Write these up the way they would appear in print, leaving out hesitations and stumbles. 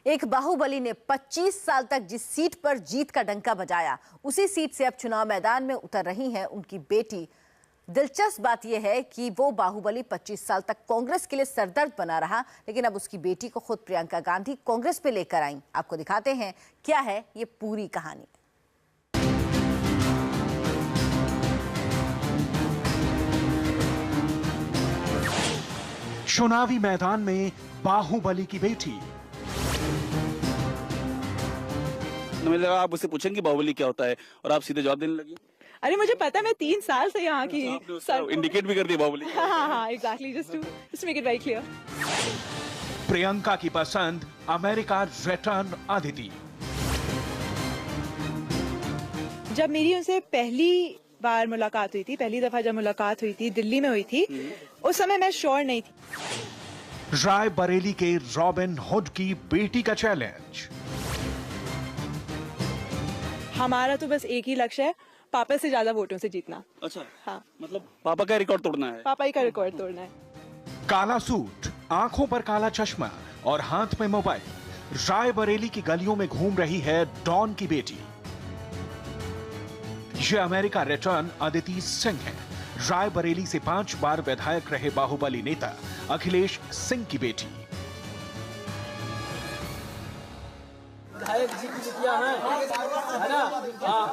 एक बाहुबली ने 25 साल तक जिस सीट पर जीत का डंका बजाया, उसी सीट से अब चुनाव मैदान में उतर रही हैं उनकी बेटी। दिलचस्प बात यह है कि वो बाहुबली 25 साल तक कांग्रेस के लिए सरदर्द बना रहा, लेकिन अब उसकी बेटी को खुद प्रियंका गांधी कांग्रेस पे लेकर आई। आपको दिखाते हैं क्या है ये पूरी कहानी। चुनावी मैदान में बाहुबली की बेटी। मुझे लगा आप उससे पूछेंगे बाहुबली क्या होता है और आप सीधे जवाब देने लगी। अरे मुझे पता, मैं 3 साल से यहाँ की इंडिकेट भी कर दिया बाहुबली। हाँ, exactly, just make it very clear. Priyanka की पसंद अमेरिका रिटर्न अदिति। जब मेरी उनसे पहली बार मुलाकात हुई थी, पहली दफा जब मुलाकात हुई थी दिल्ली में हुई थी, उस समय मैं श्योर नहीं थी। राय बरेली के रॉबिन हुड की बेटी का चैलेंज। हमारा तो बस एक ही लक्ष्य है, पापा से ज्यादा वोटों से जीतना। अच्छा, हाँ, मतलब पापा का रिकॉर्ड तोड़ना है। पापा ही का रिकॉर्ड तोड़ना है। काला सूट, आंखों पर काला चश्मा और हाथ में मोबाइल, राय बरेली की गलियों में घूम रही है डॉन की बेटी। ये अमेरिका रिटर्न अदिति सिंह है। राय बरेली से 5 बार विधायक रहे बाहुबली नेता अखिलेश सिंह की बेटी। विधायक जी की बिटिया है ना?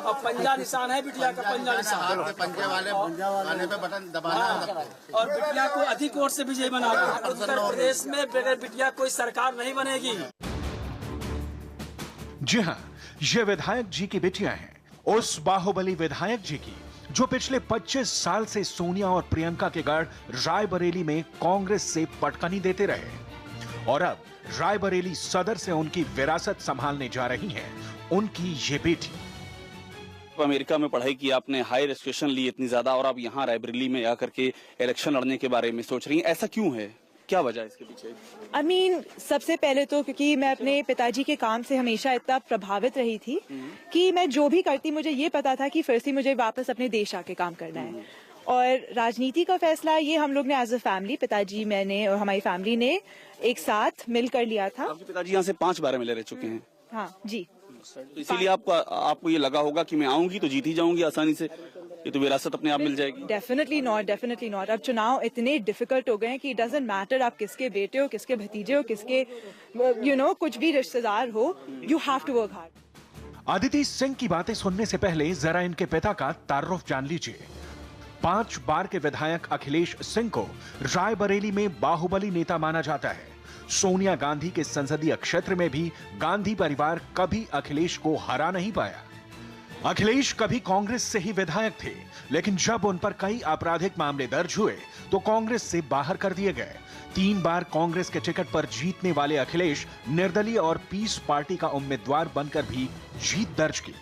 और पंजा निशान है बिटिया का, पंजा निशान। पंजे वाले पे बटन दबाना और बिटिया को अधिक वोट से विजयी बनाना। उत्तर प्रदेश में बगैर बिटिया कोई सरकार नहीं बनेगी। जी हां, ये विधायक जी की बेटियां हैं। उस बाहुबली विधायक जी की जो पिछले 25 साल से सोनिया और प्रियंका के गढ़ रायबरेली में कांग्रेस से पटकनी देते रहे और अब रायबरेली सदर से उनकी विरासत संभालने जा रही हैं उनकी ये बेटी। अमेरिका में पढ़ाई की आपने, हायर एजुकेशन ली इतनी ज्यादा, और आप यहाँ रायबरेली में आकर के इलेक्शन लड़ने के बारे में सोच रही हैं, ऐसा क्यों है? क्या वजह है इसके पीछे? I mean, सबसे पहले तो क्योंकि मैं अपने पिताजी के काम से हमेशा इतना प्रभावित रही थी कि मैं जो भी करती, मुझे ये पता था कि फर्स्टली मुझे वापस अपने देश आके काम करना है। और राजनीति का फैसला ये हम लोग ने एज अ फैमिली, पिताजी, मैंने और हमारी फैमिली ने एक साथ मिलकर लिया था। आपके पिताजी यहाँ से 5 बार मिले रह चुके हैं। हाँ जी। तो इसीलिए आपको ये लगा होगा कि मैं आऊंगी तो जीत ही जाऊंगी आसानी से, ये तो विरासत अपने आप मिल जाएगी। Definitely not, definitely not. अब चुनाव इतने डिफिकल्ट हो गए हैं कि इट डजंट मैटर आप किसके बेटे हो, किसके भतीजे हो, किसके कुछ भी रिश्तेदार हो, you have to work hard. Aditi Singh की बातें सुनने से पहले जरा इनके पिता का तारुफ जान लीजिए। 5 बार के विधायक अखिलेश सिंह को रायबरेली में बाहुबली नेता माना जाता है। सोनिया गांधी के संसदीय क्षेत्र में भी गांधी परिवार कभी अखिलेश को हरा नहीं पाया। अखिलेश कभी कांग्रेस से ही विधायक थे, लेकिन जब उन पर कई आपराधिक मामले दर्ज हुए तो कांग्रेस से बाहर कर दिए गए। 3 बार कांग्रेस के टिकट पर जीतने वाले अखिलेश निर्दलीय और पीस पार्टी का उम्मीदवार बनकर भी जीत दर्ज की।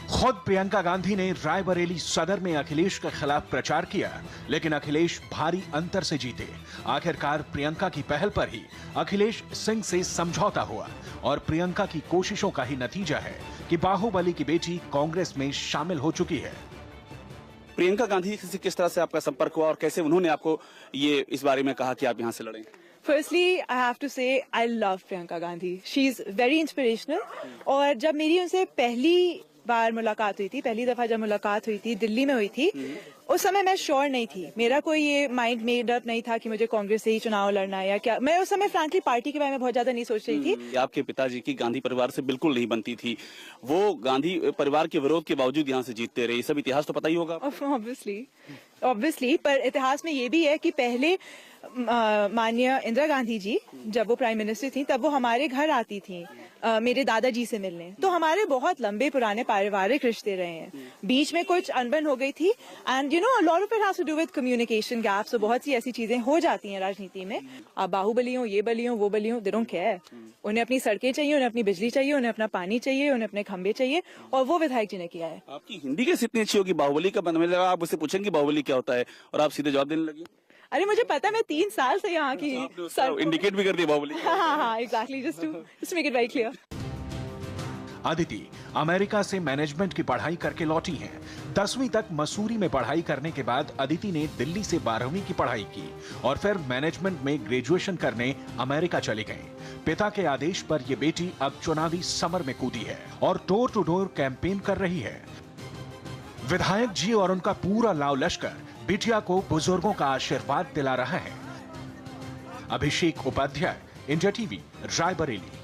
खुद प्रियंका गांधी ने रायबरेली सदर में अखिलेश के खिलाफ प्रचार किया, लेकिन अखिलेश भारी अंतर से जीते। आखिरकार प्रियंका की पहल पर ही अखिलेश सिंह से समझौता हुआ और प्रियंका की कोशिशों का ही नतीजा है कि बाहुबली की बेटी कांग्रेस में शामिल हो चुकी है। प्रियंका गांधी से किस तरह से आपका संपर्क हुआ और कैसे उन्होंने आपको ये इस बारे में कहा कि आप यहाँ से लड़ें? Firstly, I have to say I love Priyanka Gandhi. She is very inspirational. और जब मेरी उनसे पहली बार मुलाकात हुई थी, पहली दफा जब मुलाकात हुई थी दिल्ली में हुई थी, उस समय मैं श्योर नहीं थी। मेरा कोई ये माइंड मेड अप नहीं था कि मुझे कांग्रेस से ही चुनाव लड़ना है या क्या। मैं उस समय फ्रैंकली पार्टी के बारे में बहुत ज्यादा नहीं सोच रही थी। आपके पिताजी की गांधी परिवार से बिल्कुल नहीं बनती थी, वो गांधी परिवार के विरोध के बावजूद यहाँ से जीतते रहे। ये सब इतिहास तो पता ही होगा। ऑब्वियसली, पर इतिहास में ये भी है कि पहले माननीय इंदिरा गांधी जी जब वो प्राइम मिनिस्टर थी, तब वो हमारे घर आती थी मेरे दादाजी से मिलने। तो हमारे बहुत लंबे पुराने पारिवारिक रिश्ते रहे हैं। बीच में कुछ अनबन हो गई थी and a lot of it has to do with communication gaps। तो बहुत सी ऐसी चीजें हो जाती हैं राजनीति में। आप बाहुबली हो, ये बली हो, वो बली हो, they don't care। उन्हें अपनी सड़कें चाहिए, उन्हें अपनी बिजली चाहिए, उन्हें अपना पानी चाहिए, उन्हें अपने खंबे चाहिए, और वो विधायक जी ने किया है। आपकी हिंदी कैसे इतनी अच्छी होगी? बाहुबली का मुझे लगा आप उससे पूछेंगे बाहुबली क्या होता है और आप सीधे जवाब देने लगी। अरे मुझे पता, मैं 3 साल से यहाँ की इंडिकेट भी कर दिया बाहुबली। हाँ, exactly, just make it very clear. Aditi America से मैनेजमेंट की पढ़ाई करके लौटी हैं। 10वीं तक मसूरी में पढ़ाई करने के बाद अदिति ने दिल्ली से 12वीं की पढ़ाई की और फिर मैनेजमेंट में ग्रेजुएशन करने अमेरिका चली गईं। पिता के आदेश पर यह बेटी अब चुनावी समर में कूदी है और डोर टू डोर कैंपेन कर रही है। विधायक जी और उनका पूरा लाव लश्कर बिटिया को बुजुर्गों का आशीर्वाद दिला रहा है। अभिषेक उपाध्याय, इंडिया टीवी, रायबरेली।